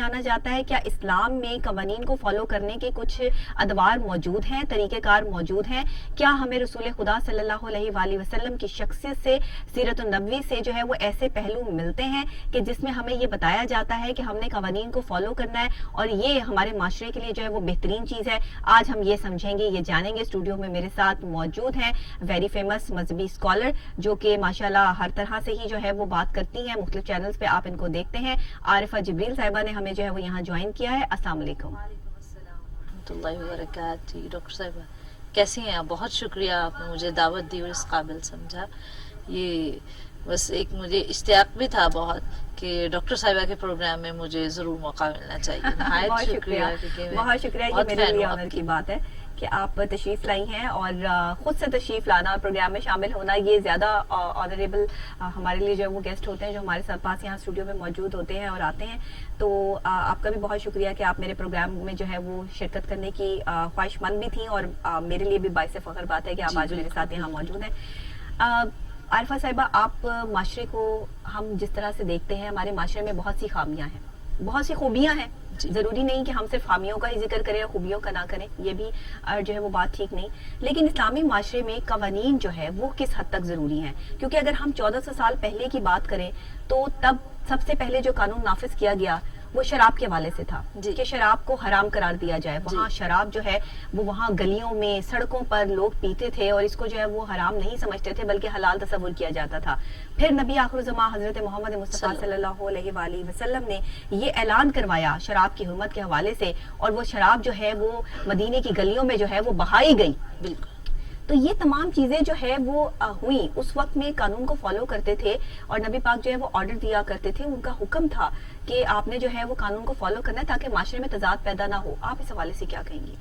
جانا جاتا ہے کیا اسلام میں قوانین کو فالو کرنے کے کچھ ادوار موجود ہیں، طریقہ کار موجود ہیں؟ کیا ہمیں رسول خدا صلی اللہ علیہ وآلہ وسلم کی شخصیت سے، سیرت النبوی سے جو ہے وہ ایسے پہلو ملتے ہیں کہ جس میں ہمیں یہ بتایا جاتا ہے کہ ہم نے قوانین کو فالو کرنا ہے اور یہ ہمارے معاشرے کے لیے جو ہے وہ بہترین چیز ہے؟ آج ہم یہ سمجھیں گے، یہ جانیں گے۔ اسٹوڈیو میں میرے ساتھ موجود ہیں ویری فیمس مذہبی اسکالر جو کہ ماشاءاللہ ہر طرح سے ہی جو ہے وہ بات کرتی ہیں، مختلف چینلز پہ آپ ان کو دیکھتے ہیں۔ عارفہ جبریل صاحبہ نے ہمیں جو ہے وہ یہاں جوائن کیا ہے۔ السلام علیکم۔ وعلیکم السلام ورحمۃ اللہ وبرکاتہ۔ ڈاکٹر صاحبہ کیسی ہیں آپ؟ بہت شکریہ، آپ نے مجھے دعوت دی اور اس قابل سمجھا۔ یہ بس ایک مجھے اشتیاق بھی تھا بہت کہ ڈاکٹر صاحبہ کے پروگرام میں مجھے ضرور موقع ملنا چاہیے۔ بہت شکریہ، بہت شکریہ۔ یہ میرے لیے آنر کی بات ہے کہ آپ تشریف لائی ہیں اور خود سے تشریف لانا اور پروگرام میں شامل ہونا، یہ زیادہ آنریبل ہمارے لیے جو ہے وہ گیسٹ ہوتے ہیں جو ہمارے ساتھ پاس یہاں اسٹوڈیو میں موجود ہوتے ہیں اور آتے ہیں۔ تو آپ کا بھی بہت شکریہ کہ آپ میرے پروگرام میں جو ہے وہ شرکت کرنے کی خواہش مند بھی تھیں اور میرے لیے بھی باعث فخر بات ہے کہ آپ آج میرے ساتھ یہاں موجود ہیں۔ عارفہ صاحبہ، آپ معاشرے کو ہم جس طرح سے دیکھتے ہیں، ہمارے معاشرے میں بہت سی خامیاں ہیں، بہت سی خوبیاں ہیں۔ ضروری نہیں کہ ہم صرف خامیوں کا ہی ذکر کریں اور خوبیوں کا نہ کریں، یہ بھی جو ہے وہ بات ٹھیک نہیں۔ لیکن اسلامی معاشرے میں قوانین جو ہے وہ کس حد تک ضروری ہیں؟ کیونکہ اگر ہم 1400 سال پہلے کی بات کریں تو تب سب سے پہلے جو قانون نافذ کیا گیا وہ شراب کے حوالے سے تھا کہ شراب کو حرام قرار دیا جائے۔ وہاں شراب جو ہے وہ وہاں گلیوں میں، سڑکوں پر لوگ پیتے تھے اور اس کو جو ہے وہ حرام نہیں سمجھتے تھے بلکہ حلال تصور کیا جاتا تھا۔ پھر نبی آخر الزمان حضرت محمد مصطفیٰ صلی اللہ علیہ وآلہ وسلم نے یہ اعلان کروایا شراب کی حرمت کے حوالے سے، اور وہ شراب جو ہے وہ مدینے کی گلیوں میں جو ہے وہ بہائی گئی۔ بالکل۔ تو یہ تمام چیزیں جو ہے وہ ہوئیں، اس وقت میں قانون کو فالو کرتے تھے اور نبی پاک جو ہے وہ آرڈر دیا کرتے تھے، ان کا حکم تھا کہ آپ نے جو ہے وہ قانون کو فالو کرنا ہے تاکہ معاشرے میں تضاد پیدا نہ ہو۔ آپ اس حوالے سے کیا کہیں گی؟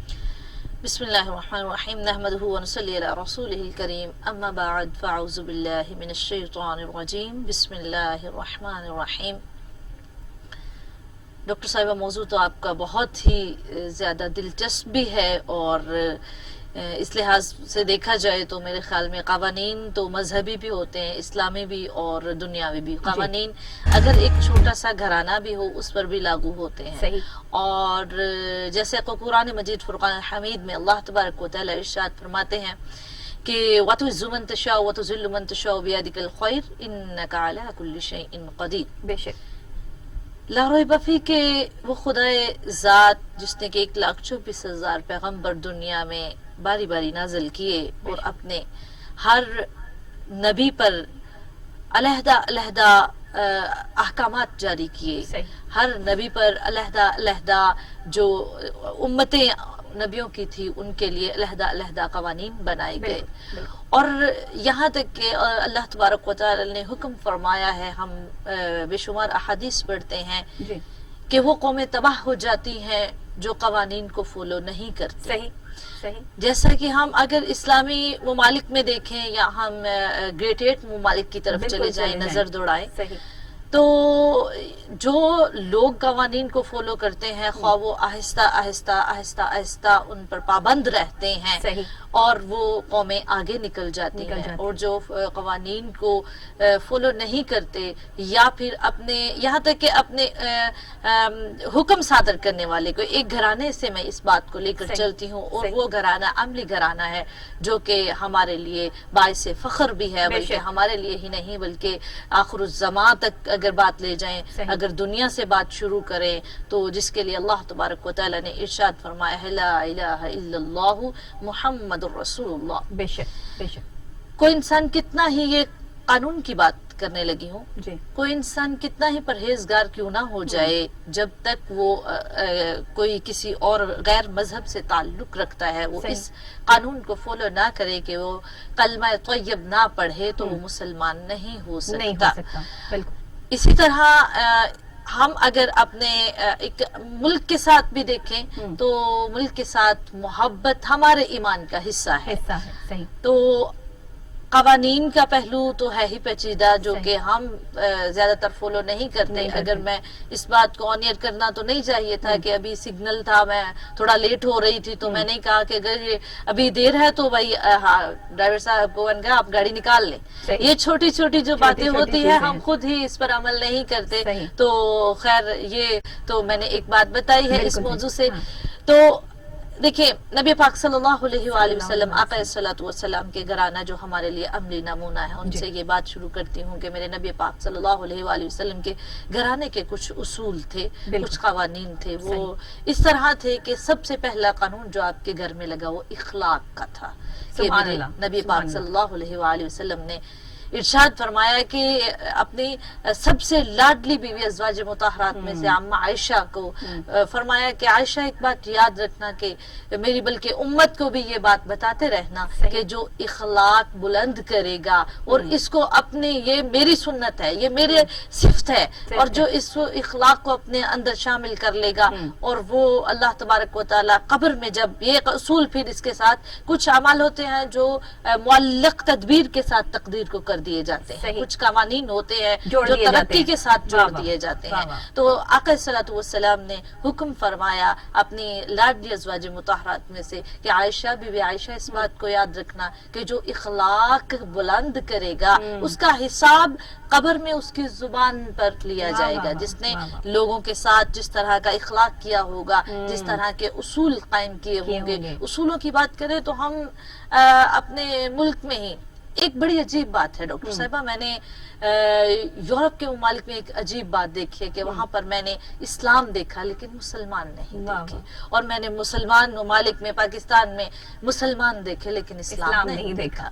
بسم اللہ الرحمن الرحیم، نحمدہ ونصلی علی رسولہ الکریم، اما بعد فاعوذ باللہ من الشیطان الرجیم، بسم اللہ الرحمن الرحیم۔ ڈاکٹر صاحبہ، موضوع تو آپ کا بہت ہی زیادہ دلچسپ بھی ہے اور اس لحاظ سے دیکھا جائے تو میرے خیال میں قوانین تو مذہبی بھی ہوتے ہیں، اسلامی بھی اور دنیاوی بھی۔ قوانین اگر ایک چھوٹا سا گھرانہ بھی ہو اس پر بھی لاگو ہوتے ہیں۔ اور جیسے قرآن مجید فرقان الحمید میں اللہ تبارک و تعالی ارشاد فرماتے ہیں کہ وَتُعِزُّ مَن تَشَاءُ وَتُذِلُّ مَن تَشَاءُ بِيَدِكَ الْخَيْرُ إِنَّكَ عَلَى كُلِّ شَيْءٍ قَدِيرٌ۔ بے شک لا ریب فی کہ وہ خدائے ذات جس نے کہ 1,24,000 پیغمبر دنیا میں باری باری نازل کیے اور اپنے ہر نبی پر علیحدہ علیحدہ احکامات جاری کیے، ہر نبی پر علیحدہ علیحدہ جو امتیں نبیوں کی تھی ان کے لیے علیحدہ علیحدہ قوانین بنائے گئے۔ اور یہاں تک کہ اللہ تبارک و تعالی نے حکم فرمایا ہے، ہم بے شمار احادیث پڑھتے ہیں کہ وہ قومیں تباہ ہو جاتی ہیں جو قوانین کو فالو نہیں کرتی۔ جیسا کہ ہم اگر اسلامی ممالک میں دیکھیں یا ہم گریٹ 8 ممالک کی طرف چلے جائیں، نظر دوڑائیں، تو جو لوگ قوانین کو فالو کرتے ہیں خواہ وہ آہستہ آہستہ آہستہ آہستہ ان پر پابند رہتے ہیں اور وہ قومیں آگے نکل جاتی ہیں، اور جو قوانین کو فالو نہیں کرتے یا پھر اپنے یہاں تک کہ اپنے حکم صادر کرنے والے کو، ایک گھرانے سے میں اس بات کو لے کر چلتی ہوں اور وہ گھرانہ عملی گھرانہ ہے جو کہ ہمارے لیے باعث فخر بھی ہے، بلکہ ہمارے لیے ہی نہیں بلکہ آخر الزمان تک اگر بات لے جائیں، اگر دنیا سے بات شروع کریں تو جس کے لیے اللہ تبارک و تعالی نے ارشاد فرمایا ہے لا الہ الا اللہ محمد الرسول اللہ۔ بے شک بے شک۔ کوئی انسان کتنا ہی یہ قانون کی بات کرنے لگی ہوں، کوئی انسان کتنا ہی پرہیزگار کیوں نہ ہو جائے، جب تک وہ کوئی کسی اور غیر مذہب سے تعلق رکھتا ہے، وہ اس قانون کو فالو نہ کرے کہ وہ کلمہ طیب نہ پڑھے تو وہ مسلمان نہیں ہو سکتا۔ اسی طرح ہم اگر اپنے ایک ملک کے ساتھ بھی دیکھیں تو ملک کے ساتھ محبت ہمارے ایمان کا حصہ ہے۔ تو قوانین کا پہلو تو ہے ہی پیچیدہ جو کہ ہم زیادہ تر فالو نہیں کرتے. اگر میں اس بات کو آن ایئر کرنا تو نہیں چاہیے تھا کہ ابھی سگنل تھا, میں تھوڑا لیٹ ہو رہی تھی تو میں نے کہا کہ اگر یہ ابھی دیر ہے تو بھائی ڈرائیور صاحب کو کہا آپ گاڑی نکال لیں. یہ چھوٹی چھوٹی جو باتیں ہوتی ہیں ہم خود ہی اس پر عمل نہیں کرتے. تو خیر یہ تو میں نے ایک بات بتائی ہے اس موضوع سے. تو دیکھیں نبی پاک صلی اللہ علیہ وآلہ وسلم آقا صلی والسلام کے گھرانہ جو ہمارے لیے عملی نمونہ ہے, ان سے یہ بات شروع کرتی ہوں کہ میرے نبی پاک صلی اللہ علیہ وآلہ وسلم کے گھرانے کے کچھ اصول تھے, کچھ قوانین تھے. وہ اس طرح تھے کہ سب سے پہلا قانون جو آپ کے گھر میں لگا وہ اخلاق کا تھا. کہ میرے نبی پاک صلی اللہ علیہ وآلہ وسلم نے ارشاد فرمایا کہ اپنی سب سے لاڈلی بیوی ازواج مطہرات میں سے عمہ عائشہ کو فرمایا کہ عائشہ ایک بات یاد رکھنا کہ میری بلکہ امت کو بھی یہ بات بتاتے رہنا کہ جو اخلاق بلند کرے گا اور اس کو اپنے, یہ میری سنت ہے, یہ میرے صفت ہے, اور جو اس اخلاق کو اپنے اندر شامل کر لے گا اور وہ اللہ تبارک و تعالی قبر میں جب یہ اصول پھر اس کے ساتھ کچھ اعمال ہوتے ہیں جو معلق تدبیر کے ساتھ تقدیر کو کر دیے جاتے ہیں, کچھ قوانین ہوتے ہیں جو ترقی کے ساتھ جوڑ دیے جاتے ہیں. تو آقا صلی اللہ علیہ وسلم نے حکم فرمایا اپنی لاڈلی ازواج مطہرات میں سے کہ عائشہ بی عائشہ اس بات کو یاد رکھنا کہ جو اخلاق بلند کرے گا اس کا حساب قبر میں اس کی زبان پر لیا جائے گا. جس نے لوگوں کے ساتھ جس طرح کا اخلاق کیا ہوگا, جس طرح کے اصول قائم کیے ہوں گے. اصولوں کی بات کریں تو ہم اپنے ملک میں ہی ایک بڑی عجیب بات ہے ڈاکٹر صاحبہ, میں نے یورپ کے ممالک میں ایک عجیب بات دیکھی ہے کہ وہاں پر میں نے اسلام دیکھا لیکن مسلمان نہیں دیکھے, اور میں نے مسلمان ممالک میں پاکستان میں مسلمان دیکھے لیکن اسلام نہیں دیکھا.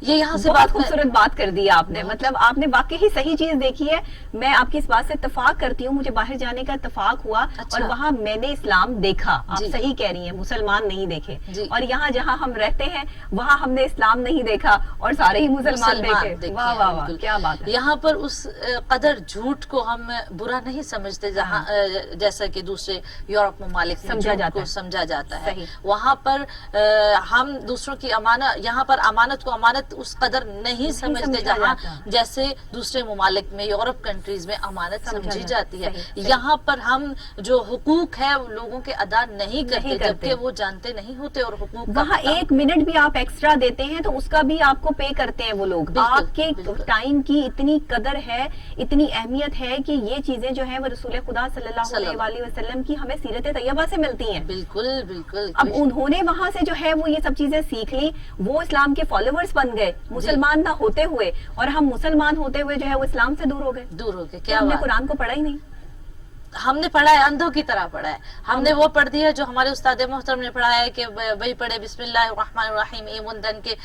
یہ یہاں سے بہت خوبصورت بات کر دی آپ نے, مطلب آپ نے واقعی صحیح چیز دیکھی ہے. میں آپ کی اس بات سے اتفاق کرتی ہوں, مجھے باہر جانے کا اتفاق ہوا اور وہاں میں نے اسلام دیکھا. آپ صحیح کہہ رہی ہیں, مسلمان نہیں دیکھے. اور یہاں جہاں ہم رہتے ہیں وہاں ہم نے اسلام نہیں دیکھا اور سارے ہی مسلمان دیکھے. واہ واہ واہ, کیا بات ہے. یہاں پر اس قدر جھوٹ کو ہم برا نہیں سمجھتے جہاں جیسا کہ دوسرے یورپ ممالک کو سمجھا جاتا ہے. وہاں پر ہم دوسروں کی امانت, یہاں پر امانت کو امانت اس قدر نہیں سمجھتے جہاں جیسے دوسرے ممالک میں یورپ کنٹریز میں امانت سمجھی جاتی ہے. یہاں پر ہم جو حقوق ہے لوگوں کے ادا نہیں کرتے جبکہ وہ جانتے نہیں ہوتے, اور حقوق وہاں ایک منٹ بھی آپ ایکسٹرا دیتے ہیں تو اس کا بھی آپ کو پے کرتے ہیں وہ لوگ. آپ کے ٹائم کی اتنی قدر ہے, اتنی اہمیت ہے کہ یہ چیزیں جو ہیں وہ رسول خدا صلی اللہ علیہ وسلم کی ہمیں سیرت طیبہ سے ملتی ہیں. بالکل بالکل. اب انہوں نے وہاں سے جو ہے وہ یہ سب چیزیں سیکھ لی, وہ اسلام کے فالوورز بن گئے مسلمان نہ ہوتے ہوئے, اور ہم مسلمان ہوتے ہوئے جو ہے وہ اسلام سے دور ہو گئے. کیا ہم نے قرآن کو پڑھا ہی نہیں؟ ہم نے پڑھا ہے, اندھوں کی طرح پڑھا ہے. ہم نے وہ پڑھ دیا جو ہمارے استاد محترم نے پڑھا ہے کہ وہی پڑھے بسم اللہ الرحمن الرحیم ایمندن کے.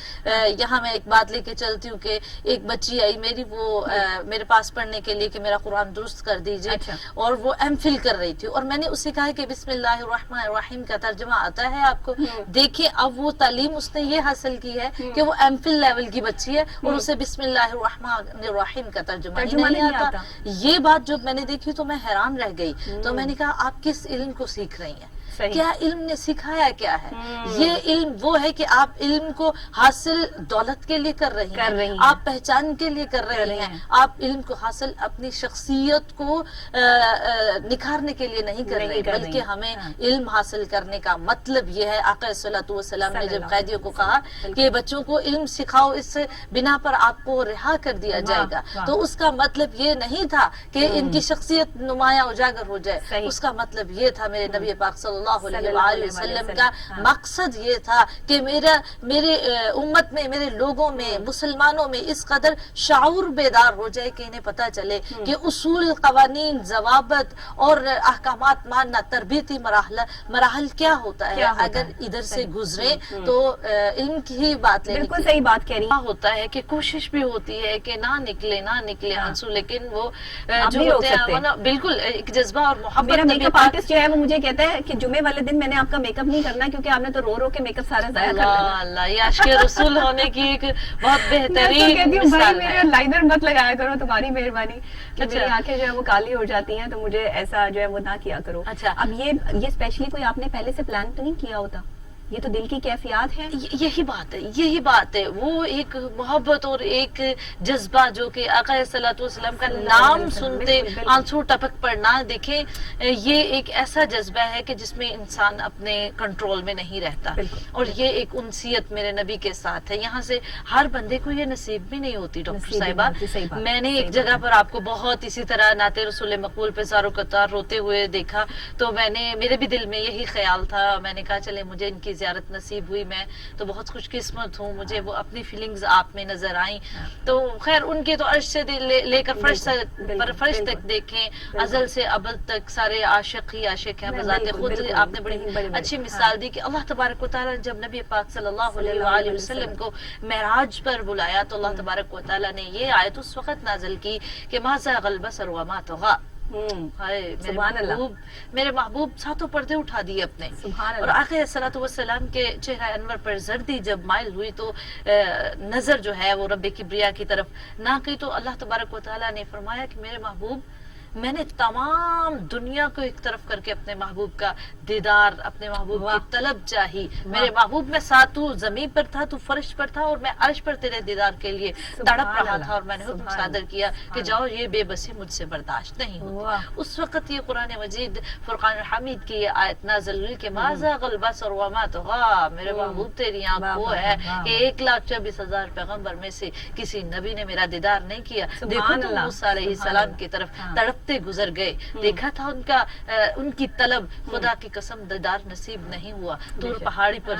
یہاں میں ایک بات لے کے چلتی ہوں کہ ایک بچی آئی میری, وہ میرے پاس پڑھنے کے لیے کہ میرا قرآن درست کر دیجئے, اور وہ ایم فل کر رہی تھی, اور میں نے اسے کہا کہ بسم اللہ الرحمن الرحیم کا ترجمہ آتا ہے آپ کو؟ دیکھیں اب وہ تعلیم اس نے یہ حاصل کی ہے کہ وہ ایم فل لیول کی بچی ہے اور اسے بسم اللہ الرحمن الرحیم کا ترجمہ ہی نہیں آتا. یہ بات جب میں نے دیکھی تو میں حیران رہ گئی. تو میں نے کہا آپ کس علم کو سیکھ رہی ہیں, کیا علم نے سکھایا کیا ہے؟ یہ علم وہ ہے کہ آپ علم کو حاصل دولت کے لیے کر رہی ہیں, آپ پہچان کے لیے کر رہی ہیں, آپ علم کو حاصل اپنی شخصیت کو نکھارنے کے لیے نہیں کر رہی, بلکہ ہمیں علم حاصل کرنے کا مطلب یہ ہے. آقا صلی اللہ علیہ وسلم نے جب قیدیوں کو کہا کہ بچوں کو علم سکھاؤ, اس بنا پر آپ کو رہا کر دیا جائے گا, تو اس کا مطلب یہ نہیں تھا کہ ان کی شخصیت نمایاں اجاگر ہو جائے. اس کا مطلب یہ تھا میرے نبی پاک صلی اللہ علیہ وسلم کا مقصد یہ تھا کہ میرے امت میں, میرے لوگوں میں, مسلمانوں میں اس قدر شعور بیدار ہو جائے کہ انہیں پتا چلے کہ اصول, قوانین, ضوابط اور احکامات ماننا, تربیتی مراحل کیا ہوتا ہے. اگر ادھر سے گزرے تو علم کی ہی بات لے. بالکل صحیح بات کہہ رہی ہیں. ہوتا ہے کہ کوشش بھی ہوتی ہے کہ نہ نکلے آنسو, لیکن وہ جو ہوتے ہیں بالکل ایک جذبہ اور محبت. میرا میک اپ آرٹسٹ جو ہے وہ مجھے کہتا ہے کہ جمعے والے دن میں نے آپ کا میک اپ نہیں کرنا کیونکہ آپ نے تو رو رو کے میک اپ سارا ضائع کر دینا. اللہ, یہ عاشق رسول ہونے کی ایک بہت بہترین مثال ہے. میرے لائنر مت لگایا کرو, تمہاری مہربانی, کہ میری آنکھیں جو ہے وہ کالی ہو جاتی ہیں, تو مجھے ایسا جو ہے وہ نہ کیا کرو. اچھا, اب یہ اسپیشلی کوئی آپ نے پہلے سے پلان تو نہیں کیا ہوتا, یہ تو دل کی کیفیات ہے. یہی بات ہے وہ ایک محبت اور ایک جذبہ جو کہ آقا صلی اللہ علیہ وسلم کا نام سنتے آنسو ٹپک پڑنا. دیکھیں یہ ایک ایسا جذبہ ہے کہ جس میں انسان اپنے کنٹرول میں نہیں رہتا, اور یہ ایک انسیت میرے نبی کے ساتھ ہے. یہاں سے ہر بندے کو یہ نصیب بھی نہیں ہوتی ڈاکٹر صاحبہ. میں نے ایک جگہ پر آپ کو بہت اسی طرح نعت رسول مقبول پہ زار و قطار روتے ہوئے دیکھا, تو میرے بھی دل میں یہی خیال تھا. میں نے کہا چلے مجھے ان کی زیارت نصیب ہوئی, میں تو بہت خوش قسمت ہوں, مجھے وہ اپنی فیلنگز آپ میں نظر آئیں. تو خیر ان کے تو عرش سے لے کر فرش تک دیکھیں, ازل سے ابد تک سارے عاشق ہی عاشق ہیں بذات خود. آپ نے بڑی اچھی مثال دی کہ اللہ تبارک و تعالیٰ جب نبی پاک صلی اللہ علیہ وآلہ وسلم کو معراج پر بلایا تو اللہ تبارک و تعالیٰ نے یہ آیت اس وقت نازل کی کہ ما زاغ البصر وما طغى. میرے محبوب ساتوں پردے اٹھا دیے اپنے, اور آقا الصلوۃ والسلام کے چہرہ انور پر زردی جب مائل ہوئی تو نظر جو ہے وہ رب کبریا کی طرف نہ کی, تو اللہ تبارک و تعالیٰ نے فرمایا کہ میرے محبوب میں نے تمام دنیا کو ایک طرف کر کے اپنے محبوب کا دیدار, اپنے محبوب کی طلب چاہی. میرے محبوب میں ساتھ تو زمین پر تھا, تو فرش پر تھا, اور میں عرش پر تیرے دیدار کے لیے تڑپ رہا تھا, اور میں نے حکم صادر کیا کہ جاؤ یہ بے بسی مجھ سے برداشت نہیں ہوتی. اس وقت یہ قرآن مجید فرقان الحمید کی یہ آیت نازل ہوئی کہ ما زاغ البصر وما طغى. میرے محبوب تیری آنکھ وہ ہے کہ 1,24,000 پیغمبر میں سے کسی نبی نے میرا دیدار نہیں کیا. دیکھو تو موسیٰ علیہ السلام کی طرف تڑپ گزر گئے, دیکھا تھا ان کی طلب, خدا کی قسم دیدار نصیب نہیں ہوا. طور پہاڑی پر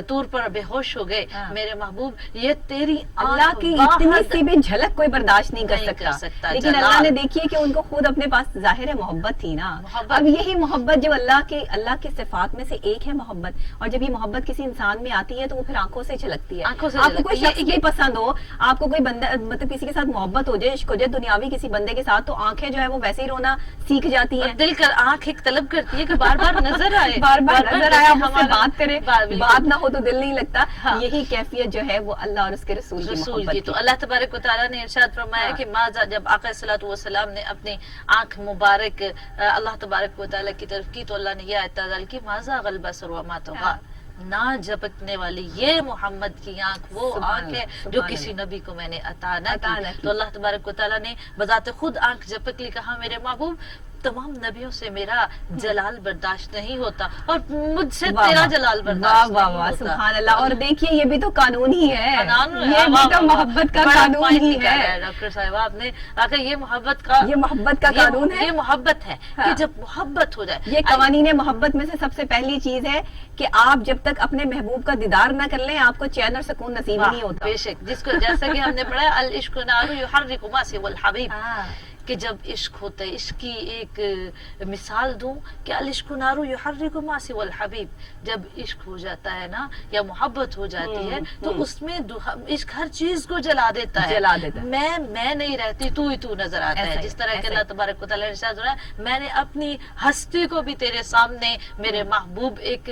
طور پر بے ہوش ہو گئے. میرے محبوب یہ تیری اللہ کی اتنی سی بھی جھلک کوئی برداشت نہیں کر سکتا, لیکن اللہ نے دیکھیے کہ ان کو خود اپنے پاس ظاہر محبت تھی نا. اب یہی محبت جو اللہ کے صفات میں سے ایک ہے محبت, اور جب یہ محبت کسی انسان میں آتی ہے تو وہ پھر آنکھوں سے چھلکتی ہے. آپ کو کوئی شخص بھی پسند ہو, آپ کو کوئی بندہ مطلب کسی کے ساتھ محبت ہو جائے, عشق ہو جائے دنیاوی کسی بندے کے ساتھ, تو آنکھیں جو ہے وہ ویسے ہی رونا سیکھ جاتی ہے. دل کر آنکھ ایک طلب کرتی ہے کہ بار بار نظر آئے, بار نظر آئے, ہم سے بات کرے, بات نہ ہو تو دل نہیں لگتا. یہی کیفیت جو ہے وہ اللہ اور اس کے رسول کی. تو اللہ تبارک و تعالیٰ نے ارشاد فرمایا کہ جب آقا صلی اللہ علیہ وسلم نے اپنی آنکھ مبارک اللہ تبارک و تعالیٰ کی طرف کی, تو اللہ نے یہ آیت نازل کی ما زاغ البصر وما طغى. نہ جھپکنے والی یہ محمد کی آنکھ وہ آنکھ ہے جو کسی نبی کو میں نے عطا نہ کی. تو اللہ تبارک و تعالیٰ نے بذات خود آنکھ جھپک لی, کہا میرے محبوب تمام نبیوں سے میرا جلال برداشت نہیں ہوتا, اور مجھ سے تیرا جلال برداشت نہیں ہوتا. سبحان اللہ. اور دیکھیے یہ بھی تو قانون ہی ہے, یہ بھی تو محبت کا قانون ہی ہے. ڈاکٹر صاحب آپ نے کہا یہ محبت کا قانون ہے, یہ محبت ہے کہ جب محبت ہو جائے. یہ قوانین محبت میں سے سب سے پہلی چیز ہے کہ آپ جب تک اپنے محبوب کا دیدار نہ کر لیں آپ کو چین اور سکون نصیب نہیں ہوتا. بے شک, جس کو جیسا کہ ہم نے پڑھا العشق نار یحرک ما سوى الحبیب, کہ جب عشق ہوتا ہے, عشق کی ایک مثال دوں کہ العشق نار یحرک ما سوى الحبیب, جب عشق ہو جاتا ہے نا یا محبت ہو جاتی ہے تو اس میں عشق ہر چیز کو جلا دیتا ہے. میں نہیں رہتی, تو ہی تو نظر آتا ہے. جس طرح کہ اللہ تبارک و تعالیٰ نے ارشاد فرمایا میں نے اپنی ہستی کو بھی تیرے سامنے میرے محبوب ایک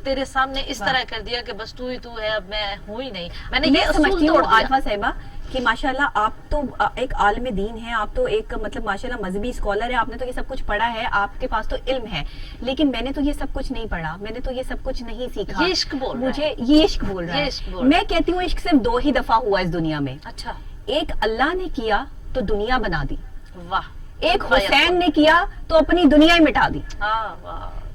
تیرے سامنے اس طرح کر دیا کہ بس تو ہی تو ہے, اب میں ہوں ہی نہیں. میں نے یہ سمجھتی ہوں عارفہ صاحبہ کہ ماشاءاللہ آپ تو ایک عالم دین ہیں, آپ تو ایک مطلب ماشاءاللہ مذہبی اسکالر ہے, آپ نے تو یہ سب کچھ پڑھا ہے, آپ کے پاس تو علم ہے, لیکن میں نے تو یہ سب کچھ نہیں پڑھا, میں نے تو یہ سب کچھ نہیں سیکھا. یہ عشق بول رہا ہے, مجھے یہ عشق بول رہا ہے. میں کہتی ہوں عشق صرف 2 ہی دفعہ ہوا اس دنیا میں. اچھا, ایک اللہ نے کیا تو دنیا بنا دی, واہ. ایک حسین نے کیا تو اپنی دنیا ہی مٹا دی.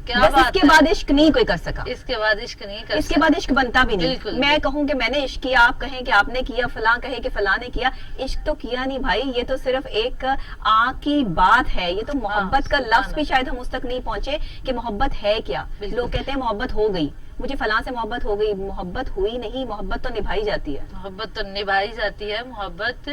بس اس کے بعد عشق نہیں کوئی کر سکا, اس کے بعد عشق نہیں کر سکا, اس کے بعد عشق بنتا بھی نہیں. میں کہوں کہ میں نے عشق کیا, آپ کہیں کہ آپ نے کیا, فلاں کہے کہ فلاں نے کیا, عشق تو کیا نہیں بھائی. یہ تو صرف ایک آنکھ کی بات ہے, یہ تو محبت کا لفظ بھی شاید ہم اس تک نہیں پہنچے کہ محبت ہے کیا. لوگ کہتے ہیں محبت ہو گئی, مجھے فلاں سے محبت ہو گئی, محبت ہوئی نہیں, محبت تو نبھائی جاتی ہے. محبت تو نبھائی جاتی ہے, محبت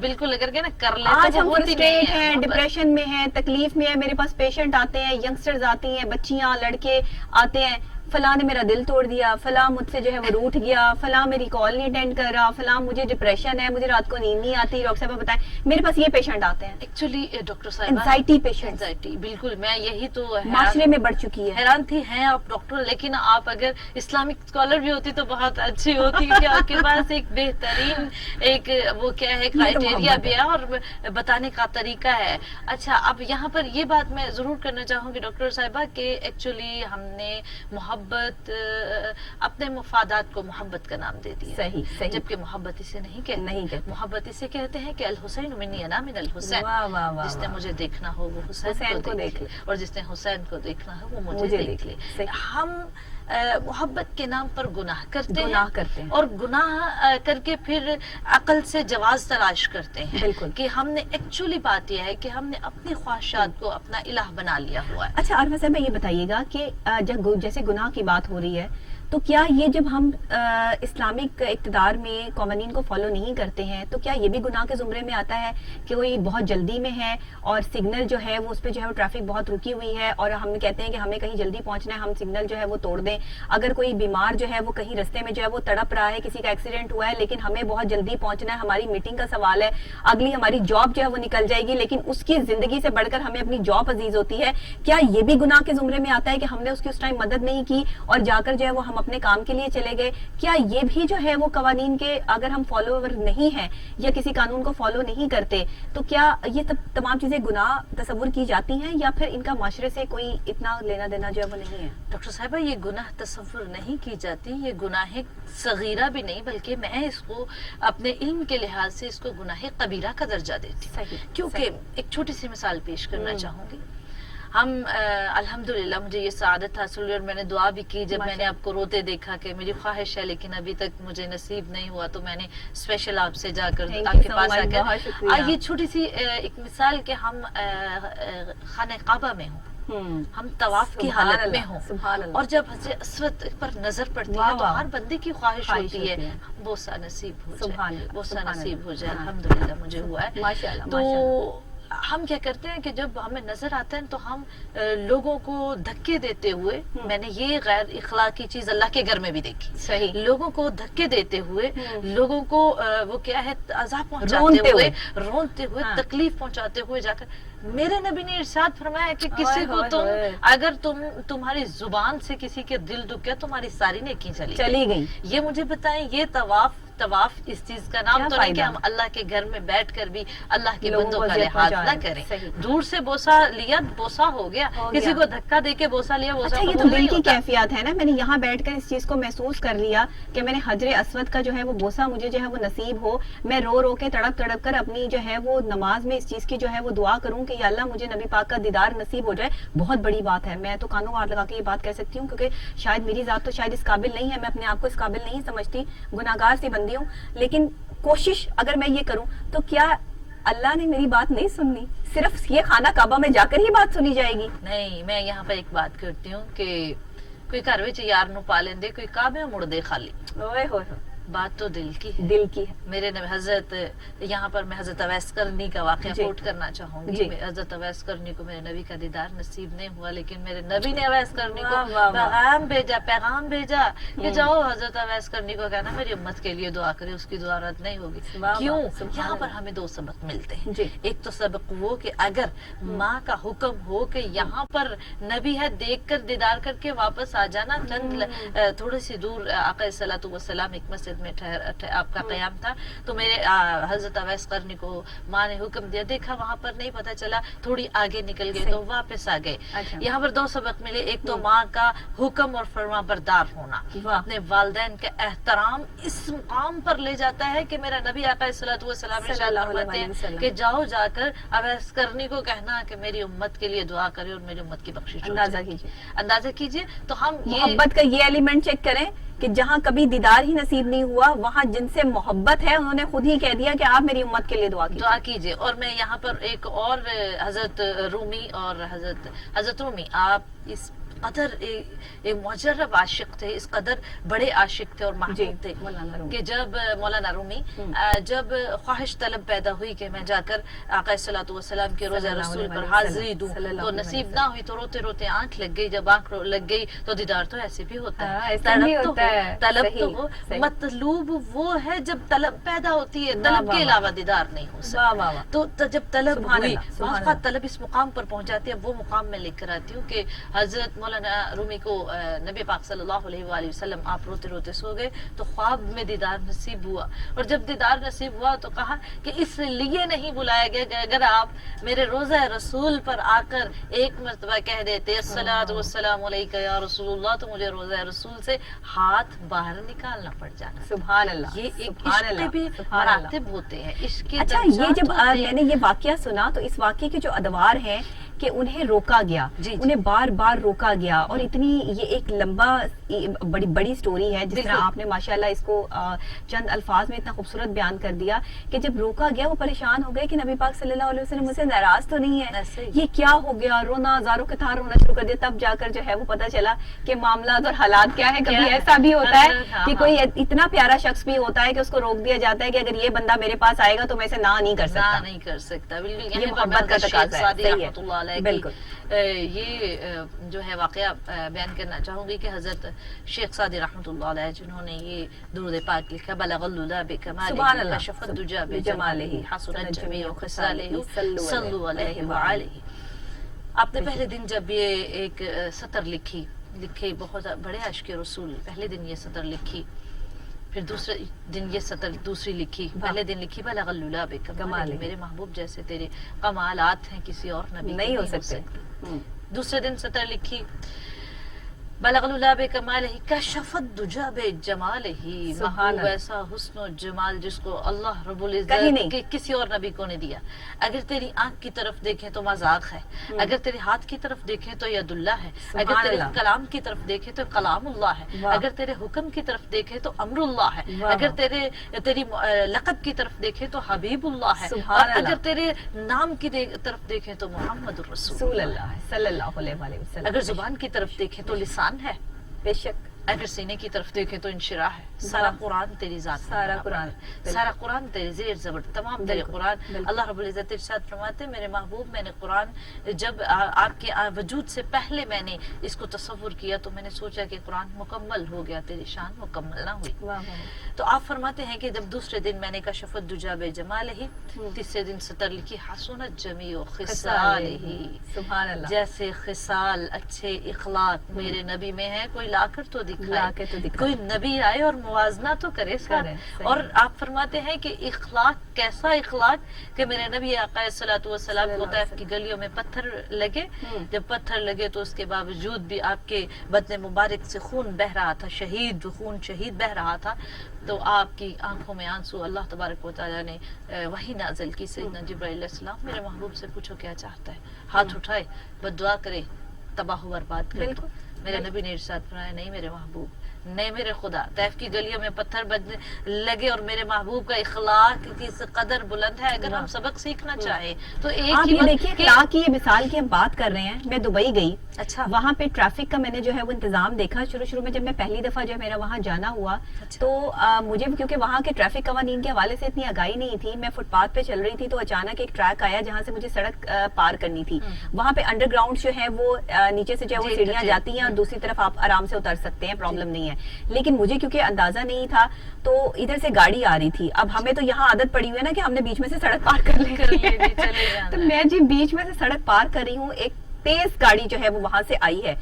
بالکل اگر کہ نا کر لے. آج ہم فرسٹریٹ ہیں, ڈپریشن میں ہیں, تکلیف میں ہیں, میرے پاس پیشنٹ آتے ہیں, ینگسٹرز آتی ہیں, بچیاں لڑکے آتے ہیں, فلاں نے میرا دل توڑ دیا, فلاں مجھ سے جو ہے وہ روٹھ گیا, فلاں میری کال نہیں اٹینڈ کر رہا, فلاں مجھے ڈپریشن ہے, مجھے رات کو نیند نہیں آتی. ڈاکٹر صاحب بتائیں, میرے پاس یہ پیشنٹ آتے ہیں ایکچولی ڈاکٹر صاحب اینزائٹی پیشنٹ. اینزائٹی بالکل, میں یہی تو معاشرے میں بڑھ چکی ہے. حیران تھی ہیں آپ ڈاکٹر, لیکن آپ اگر اسلامک اسکالر بھی ہوتی تو بہت اچھی ہوتی کہ آپ کے پاس ایک بہترین ایک وہ کیا ہے کرائٹیریا بھی ہے اور بتانے کا طریقہ ہے. اچھا, اب یہاں پر یہ بات میں ضرور کرنا چاہوں گی ڈاکٹر صاحبہ کہ ایکچولی ہم نے محبت محبت اپنے مفادات کو محبت کا نام دے دیا، صحیح صحیح، جبکہ محبت اسے نہیں کہتے، نہیں کہتے، محبت اسے کہتے ہیں کہ الحسین منی انا من الحسین، واہ واہ واہ، جس نے مجھے دیکھنا ہو وہ حسین کو دیکھ لے، اور جس نے حسین کو دیکھنا ہو وہ مجھے دیکھ لے۔ ہم محبت کے نام پر گناہ کرتے ہیں اور گناہ کر کے پھر عقل سے جواز تلاش کرتے ہیں، بالکل، کہ ہم نے ایکچولی بات یہ ہے کہ ہم نے اپنی خواہشات کو اپنا الہ بنا لیا ہوا ہے۔ اچھا عارفہ صاحب یہ بتائیے گا کہ جب جیسے گناہ کی بات ہو رہی ہے تو کیا یہ جب ہم اسلامک اقتدار میں قوانین کو فالو نہیں کرتے ہیں تو کیا یہ بھی گناہ کے زمرے میں آتا ہے کہ وہ بہت جلدی میں ہے اور سگنل جو ہے وہ اس پہ جو ہے وہ ٹریفک بہت رکی ہوئی ہے اور ہم کہتے ہیں کہ ہمیں کہیں جلدی پہنچنا ہے، ہم سگنل جو ہے وہ توڑ دیں، اگر کوئی بیمار جو ہے وہ کہیں رستے میں جو ہے وہ تڑپ رہا ہے، کسی کا ایکسیڈنٹ ہوا ہے لیکن ہمیں بہت جلدی پہنچنا ہے، ہماری میٹنگ کا سوال ہے، اگلی ہماری جاب جو ہے وہ نکل جائے گی لیکن اس کی زندگی سے بڑھ کر ہمیں اپنی جاب عزیز ہوتی ہے، کیا یہ بھی گناہ کے زمرے میں آتا ہے کہ ہم نے اس کی اس ٹائم مدد نہیں کی اور جا کر جو ہے وہ ہم اپنے کام کے لیے چلے گئے؟ کیا یہ بھی جو ہے وہ قوانین کے اگر ہم فالوور نہیں ہیں یا کسی قانون کو فالو نہیں کرتے تو کیا یہ تمام چیزیں گناہ تصور کی جاتی ہیں یا پھر ان کا معاشرے سے کوئی اتنا لینا دینا جو ہے وہ نہیں ہے؟ ڈاکٹر صاحبہ یہ گناہ تصور نہیں کی جاتی، یہ گناہ صغیرہ بھی نہیں بلکہ میں اس کو اپنے علم کے لحاظ سے اس کو گناہ کبیرہ کا درجہ دیتی ہوں، کیونکہ ایک چھوٹی سی مثال پیش کرنا چاہوں گی۔ ہم الحمدللہ مجھے یہ سعادت حاصل ہوئی اور میں نے دعا بھی کی، جب میں نے آپ کو روتے دیکھا کہ میری خواہش ہے لیکن ابھی تک مجھے نصیب نہیں ہوا تو میں نے اسپیشل آپ سے جا کر آپ کے پاس آ کر یہ چھوٹی سی ایک مثال کہ ہم خانہ کعبہ میں ہوں، ہم طواف کی حالت میں ہوں اور جب حجر اسود پر نظر پڑتی ہے تو ہر بندے کی خواہش ہوتی ہے بوسہ نصیب ہو جائے، بوسہ نصیب ہو جائے، الحمدللہ مجھے ہوا ہے۔ تو ہم کیا کرتے ہیں کہ جب ہمیں نظر آتا ہے تو ہم لوگوں کو دھکے دیتے ہوئے، میں نے یہ غیر اخلاقی چیز اللہ کے گھر میں بھی دیکھی، لوگوں کو دھکے دیتے ہوئے، لوگوں کو وہ کیا ہے عذاب پہنچاتے ہوئے، رونتے ہوئے، تکلیف پہنچاتے ہوئے جا کر میرے نبی نے ارشاد فرمایا کہ کسی کو تم اگر تمہاری زبان سے کسی کے دل دکھے تمہاری ساری نیکی چلی گئی۔ یہ مجھے بتائیں یہ طواف اس چیز کا نام تو نہیں کہ ہم اللہ کے گھر میں بیٹھ کر بھی اللہ کے بندوں کا لحاظ نہ کریں، دور سے بوسہ لیا بوسہ ہو گیا، کسی کو دھکا دے کے بوسہ لیا بوسہ یہ تو دل کی کیفیت ہے نا، میں نے یہاں بیٹھ کر اس چیز کو محسوس کر لیا کہ میں نے حجر اسود کا جو ہے وہ بوسہ مجھے جو ہے وہ نصیب ہو، میں رو رو کے تڑپ تڑپ کر اپنی جو ہے وہ نماز میں اس چیز کی جو ہے وہ دعا کروں کہ یا اللہ مجھے نبی پاک کا دیدار نصیب ہو جائے، بہت بڑی بات ہے۔ میں تو کانوں ہاتھ لگا کے یہ بات کہہ سکتی ہوں کیونکہ شاید میری ذات تو شاید اس قابل نہیں ہے، میں اپنے آپ کو اس قابل نہیں سمجھتی، گناہگار سی بندی ہوں، لیکن کوشش اگر میں یہ کروں تو کیا اللہ نے میری بات نہیں سننی؟ صرف یہ خانہ کعبہ میں جا کر ہی بات سنی جائے گی؟ نہیں، میں یہاں پہ ایک بات کرتی ہوں کہ کوئی گھر وچ یار نو پا لیندے، کوئی کعبے مڑ دے خالی، اوئے ہوئے بات تو دل کی ہے، دل کی ہے۔ میرے حضرت یہاں پر میں حضرت اویس کرنی کا واقعہ کوٹ کرنا چاہوں گی۔ حضرت اویس کرنی کو میرے نبی کا دیدار نصیب نہیں ہوا لیکن میرے نبی نے اویس کرنی کو پیغام بھیجا کہ جاؤ حضرت اویس کرنی کو کہنا میری امت کے لیے دعا کرے، اس کی دعا رد نہیں ہوگی۔ کیوں؟ یہاں پر ہمیں دو سبق ملتے ہیں، ایک تو سبق وہ کہ اگر ماں کا حکم ہو کہ یہاں پر نبی ہے دیکھ کر دیدار کر کے واپس آ جانا، چند تھوڑی سی دور آقا صلی اللہ علیہ وسلم ایک مسجد میں آپ کا قیام تھا تو میرے حضرت اویس قرنی کو ماں نے حکم دیا، دیکھا وہاں پر نہیں پتا چلا، تھوڑی آگے نکل گئے تو واپس آ گئے۔ یہاں پر دو سبق ملے، ایک تو ماں کا حکم اور فرما بردار ہونا، اپنے والدین کا احترام اس مقام پر لے جاتا ہے کہ میرا نبی آقا صلی اللہ علیہ وسلم ارشاد فرماتے ہیں کہ جاؤ جا کر اویس قرنی کو کہنا کہ میری امت کے لیے دعا کرے اور میری امت کی بخشش ہو جائے۔ اندازہ کیجئے تو ہم محبت کا یہ ایلیمنٹ چیک کریں کہ جہاں کبھی دیدار ہی نصیب نہیں ہوا وہاں جن سے محبت ہے انہوں نے خود ہی کہہ دیا کہ آپ میری امت کے لیے دعا کیجئے۔ اور میں یہاں پر ایک اور حضرت رومی اور حضرت رومی آپ اس قدر ایک مجرب عاشق تھے، اس قدر بڑے عاشق تھے اور محبوب تھے کہ جب مولانا رومی جب خواہش طلب پیدا ہوئی کہ میں جا کر آقا صلی اللہ علیہ وسلم کے روضہ رسول پر حاضری دوں تو نصیب نہ ہوئی تو روتے روتے آنکھ لگ گئی، جب آنکھ لگ گئی تو دیدار تو ایسے بھی ہوتا ہے، طلب تو ہو، مطلوب وہ ہے جب طلب پیدا ہوتی ہے، طلب کے علاوہ دیدار نہیں ہو سکتا۔ تو جب طلب ہوئی طلب اس مقام پر پہنچ جاتی ہے، وہ مقام میں لے کر آتی ہوں کہ حضرت مولانا رومی کو نبی پاک صلی اللہ علیہ وآلہ وسلم آپ روتے روتے سو گئے تو خواب میں دیدار نصیب ہوا، اور جب دیدار نصیب ہوا تو کہا کہ اس لیے نہیں بلایا گیا کہ اگر آپ میرے روضہ رسول پر آ کر ایک مرتبہ کہہ دیتے الصلاۃ والسلام علیک یا رسول اللہ تو مجھے روضہ رسول سے ہاتھ باہر نکالنا پڑ جانا۔ سبحان اللہ، یہ ایک سبحان عشق کے اللہ، بھی سبحان اللہ۔ مراتب ہوتے ہیں، عشق کے اچھا، یہ درجات جب ہوتے ہیں۔ میں نے یہ واقعہ سنا تو اس واقعے کے جو ادوار ہیں کہ انہیں روکا گیا، انہیں بار بار روکا گیا، اور اتنی یہ ایک لمبا بڑی سٹوری ہے جس طرح آپ نے ماشاءاللہ اس کو چند الفاظ میں اتنا خوبصورت بیان کر دیا کہ جب روکا گیا وہ پریشان ہو گئے کہ نبی پاک صلی اللہ علیہ وسلم مجھ سے ناراض تو نہیں ہے، یہ کیا ہو گیا، رونا زاروں کے تھار رونا شروع کر دیا۔ تب جا کر جو ہے وہ پتہ چلا کہ معاملات اور حالات کیا ہے۔ کبھی ایسا بھی ہوتا ہے کہ کوئی اتنا پیارا شخص بھی ہوتا ہے کہ اس کو روک دیا جاتا ہے کہ اگر یہ بندہ میرے پاس آئے گا تو میں اسے نہ نہیں کر سکتا، نہیں کر سکتا۔ بالکل، یہ محبت کا تقاضا ہے، صحیح ہے، بالکل۔ یہ جو ہے واقعہ بیان کرنا چاہوں گی کہ حضرت شیخ سعدی رحمۃ اللہ علیہ جنہوں نے یہ درود پاک لکھا، بلغ اللولا بکمالہ کشف الدجى بجمالہ حسنت جمیع خصالہ صلوا علیہ وآلہ۔ آپ نے پہلے دن جب یہ ایک سطر لکھے بہت بڑے عشق رسول، پہلے دن یہ سطر لکھی، پھر دوسرے دن یہ سطر دوسری لکھی، پہلے دن لکھی بلغ اللولا بکمالہ، میرے محبوب جیسے تیرے کمالات ہیں کسی اور نبی نہیں ہو سکتے۔ دوسرے دن سطر لکھی بلغ اللولا بکمالہ کشف الدجى بجمالہ، محبوب ایسا حسن و جمال جس کو اللہ رب العزت کسی اور نبی کو نہیں دیا۔ اگر تیری آنکھ کی طرف دیکھیں تو مذاق ہے، اگر تیرے ہاتھ کی طرف دیکھیں تو ید اللہ ہے، اگر تیرے کلام کی طرف دیکھیں تو کلام اللہ ہے، اگر تیرے حکم کی طرف دیکھیں تو امر اللہ ہے، اگر تیری لقب کی طرف دیکھیں تو حبیب اللہ ہے، اور اگر تیرے نام کی طرف دیکھیں تو محمد الرسول اللہ صلی اللہ علیہ وسلم، اگر زبان کی طرف دیکھیں تو لسان ہے، بے شک، اگر سینے کی طرف دیکھیں تو انشراح ہے۔ سارا قرآن تیری ذات، سارا قرآن تیری زیر زبر، تمام تیرے قرآن۔ اللہ رب العزت ارشاد فرماتے میرے محبوب میں نے قرآن جب آپ کے وجود سے پہلے میں نے اس کو تصور کیا تو میں نے سوچا کہ قرآن مکمل ہو گیا، تیری شان مکمل نہ ہوئی۔ تو آپ فرماتے ہیں کہ جب دوسرے دن میں نے کشف الدجى بجمالہ، تیسرے دن سطر لکھی حسنت جمیع خصالہ، جیسے خصال اچھے اخلاق میرے نبی میں ہے کوئی لا کر تو دکھائے، کوئی نبی آئے اور موازنہ تو کرے ساتھ۔ اور آپ فرماتے ہیں کہ اخلاق کیسا اخلاق کہ میرے نبی آقا صلی والسلام کو طائف کی گلیوں میں پتھر لگے، جب پتھر لگے تو اس کے باوجود بھی آپ کے بدن مبارک سے خون بہ رہا تھا، خون شہید بہ رہا تھا، تو آپ کی آنکھوں میں آنسو، اللہ تبارک و تعالیٰ نے وحی نازل کی، سیدنا جبرائیل علیہ السلام میرے محبوب سے پوچھو کیا چاہتا ہے، ہاتھ اٹھائے بد دعا کرے تباہ و برباد کرے۔ میرے نبی نے ارشاد فرمایا نہیں میرے محبوب، نہیں میرے خدا، طائف کی گلیوں میں پتھر بجنے لگے اور میرے محبوب کا اخلاق کس قدر بلند ہے۔ اگر ہم سبق سیکھنا چاہیں تو ایک آپ یہ دیکھیے اخلاق کی یہ مثال کی ہم بات کر رہے ہیں۔ میں دبئی گئی، اچھا، وہاں پہ ٹریفک کا میں نے جو ہے وہ انتظام دیکھا۔ شروع میں جب میں پہلی دفعہ جو میرا وہاں جانا ہوا تو مجھے کیونکہ وہاں کے ٹریفک قوانین کے حوالے سے اتنی آگاہی نہیں تھی، میں فٹ پاتھ پہ چل رہی تھی تو اچانک ایک ٹریک آیا جہاں سے مجھے سڑک پار کرنی تھی۔ وہاں پہ انڈر گراؤنڈ جو ہے وہ نیچے سے جو ہے وہ سیڑھیاں جاتی ہیں اور دوسری طرف آپ آرام سے اتر سکتے ہیں، پرابلم نہیں ہے۔ لیکن مجھے کیونکہ اندازہ نہیں تھا تو ادھر سے گاڑی آ رہی تھی۔ اب ہمیں تو یہاں عادت پڑی ہوئی ہے نا کہ ہم نے بیچ میں سے سڑک پار کر لی، تو میں جی بیچ میں سے سڑک پار کر رہی ہوں، ایک تیز گاڑی جو ہے وہ وہاں سے آئی ہے،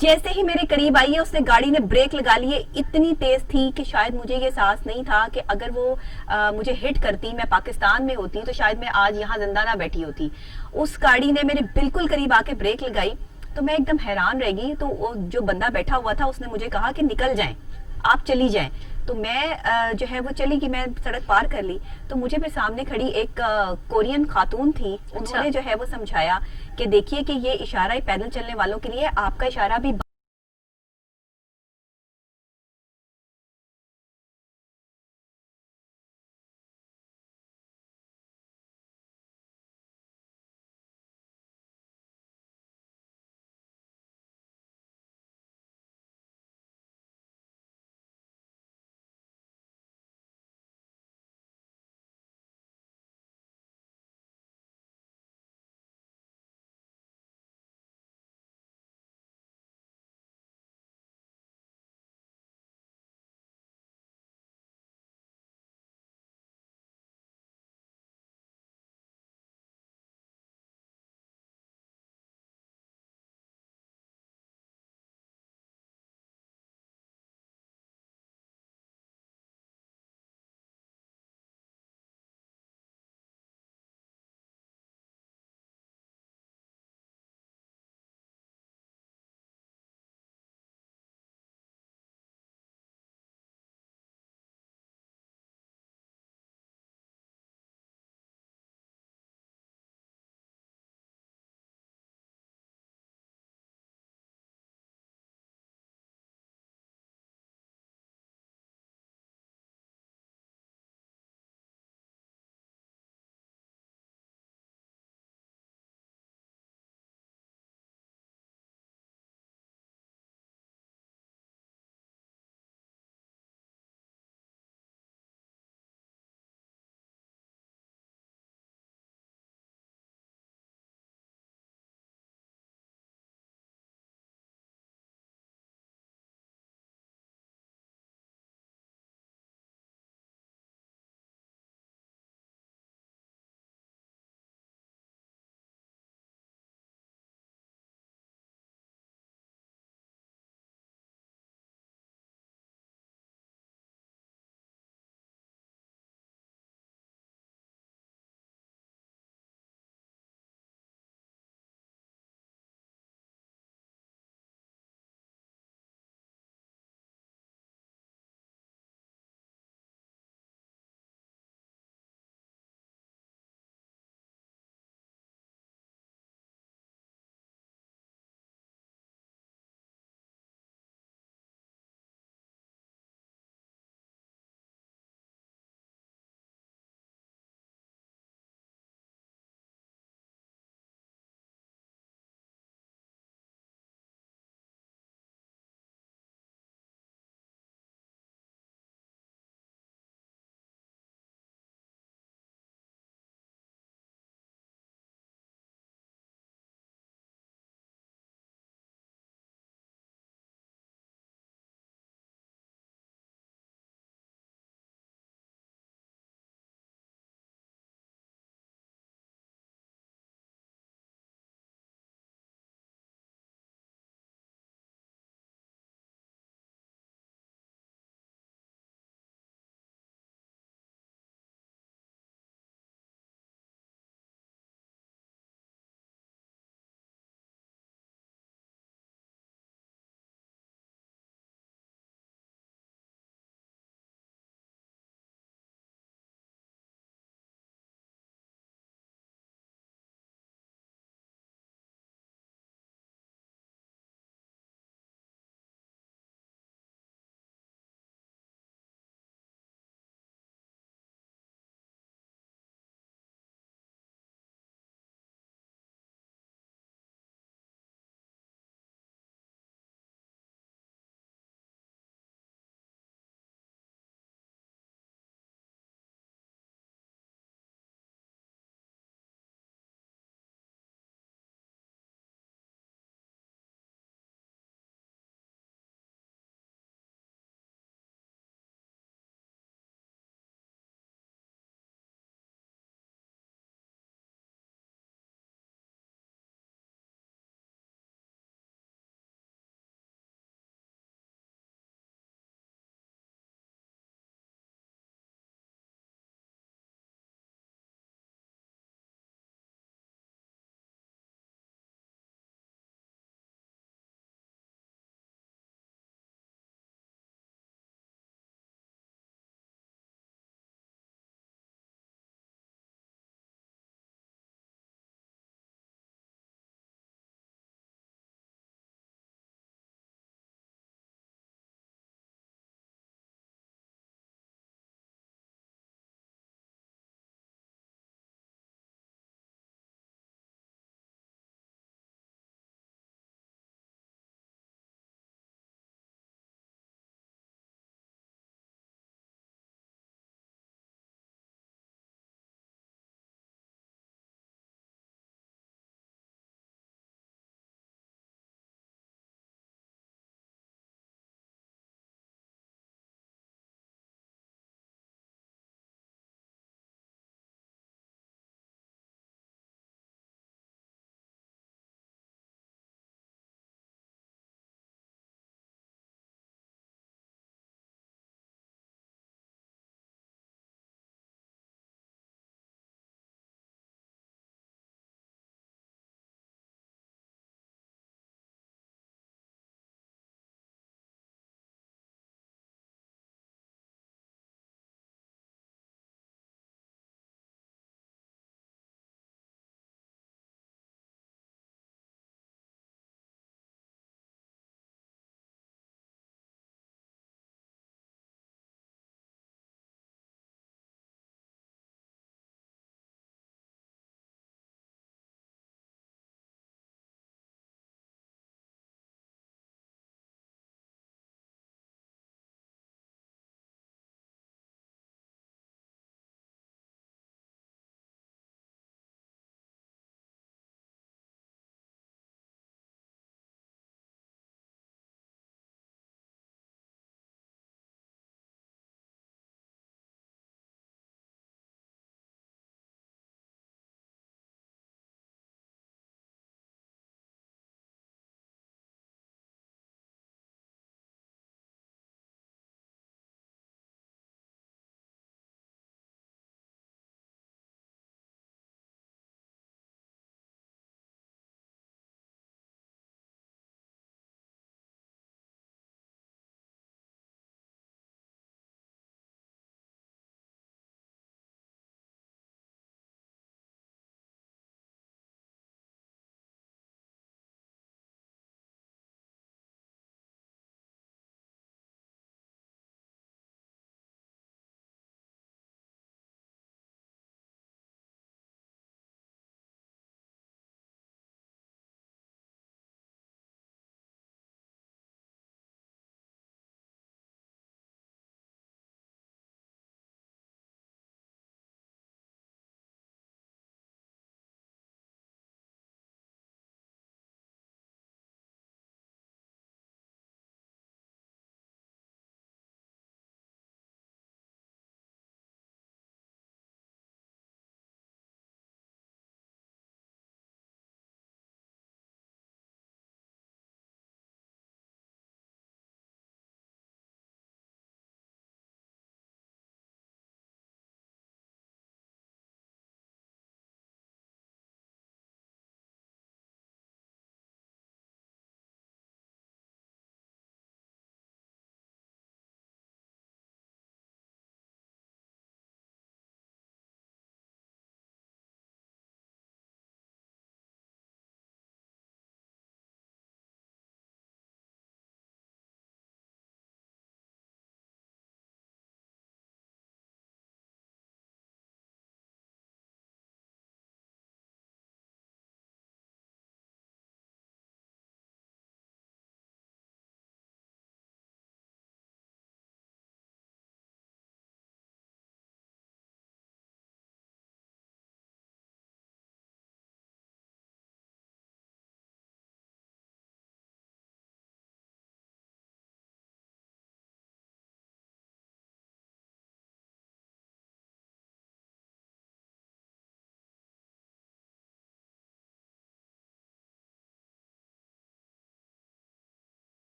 جیسے ہی میرے قریب آئی ہے اس نے گاڑی نے بریک لگا لیے، اتنی تیز تھی کہ شاید مجھے یہ احساس نہیں تھا کہ اگر وہ مجھے ہٹ کرتی، میں پاکستان میں ہوتی تو شاید میں آج یہاں زندہ نہ بیٹھی ہوتی۔ اس گاڑی نے میرے بالکل قریب آ کے بریک لگائی تو میں ایک دم حیران رہ گئی۔ تو جو بندہ بیٹھا ہوا تھا اس نے مجھے کہا کہ نکل جائیں، آپ چلی جائیں۔ تو میں جو ہے وہ چلی کہ میں سڑک پار کر لی، تو مجھے پھر سامنے کھڑی ایک کورین خاتون تھی، انہوں نے جو ہے وہ سمجھایا کہ دیکھیے کہ یہ اشارہ پیدل چلنے والوں کے لیے، آپ کا اشارہ بھی